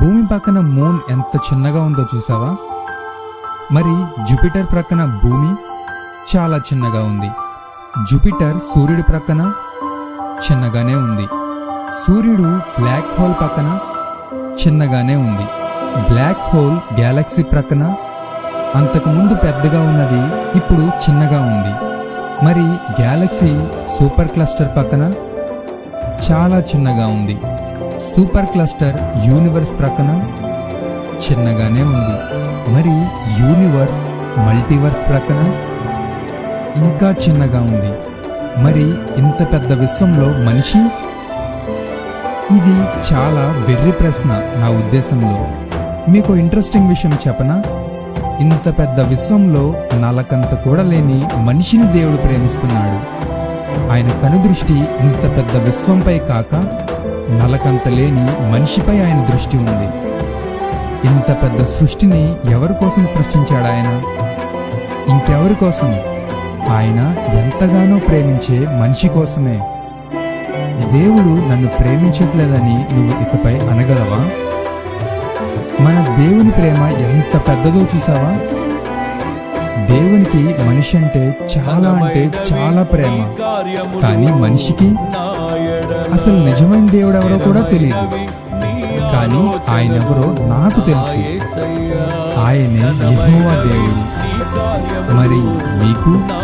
భూమి పక్కన మూన్ ఎంత చిన్నగా ఉందో చూసావా? మరి జూపిటర్ ప్రక్కన భూమి చాలా చిన్నగా ఉంది. జూపిటర్ సూర్యుడి ప్రక్కన చిన్నగానే ఉంది. సూర్యుడు బ్లాక్ హోల్ పక్కన చిన్నగానే ఉంది. బ్లాక్ హోల్ గ్యాలక్సీ ప్రక్కన అంతకుముందు పెద్దగా ఉన్నది ఇప్పుడు చిన్నగా ఉంది. మరి గ్యాలక్సీ సూపర్ క్లస్టర్ పక్కన చాలా చిన్నగా ఉంది. సూపర్ క్లస్టర్ యూనివర్స్ ప్రక్కన చిన్నగానే ఉంది. మరి యూనివర్స్ మల్టీవర్స్ ప్రక్కన ఇంకా చిన్నగా ఉంది. మరి ఇంత పెద్ద విశ్వంలో మనిషి? ఇది చాలా వెర్రి ప్రశ్న. నా ఉద్దేశంలో మీకు ఇంట్రెస్టింగ్ విషయం చెప్పనా? ఇంత పెద్ద విశ్వంలో నలకంత కూడా లేని మనిషిని దేవుడు ప్రేమిస్తున్నాడు. ఆయన కనుదృష్టి ఇంత పెద్ద విశ్వంపై కాక నలకంత లేని మనిషిపై ఆయన దృష్టి ఉంది. ఇంత పెద్ద సృష్టిని ఎవరి కోసం సృష్టించాడు ఆయన? ఇంకెవరి కోసం? ఆయన ఎంతగానో ప్రేమించే మనిషి కోసమే. దేవుడు నన్ను ప్రేమించట్లేదని నువ్వు ఇకపై అనగలవా? మన దేవుని ప్రేమ ఎంత పెద్దదో చూసావా? దేవునికి మనిషి అంటే చాలా ప్రేమ. కానీ మనిషికి అసలు నిజమైన దేవుడు ఎవరో కూడా తెలియదు. కానీ ఆయన ఎవరో నాకు తెలుసు. ఆయనే యెహోవా దేవుడు. మరి మీకు?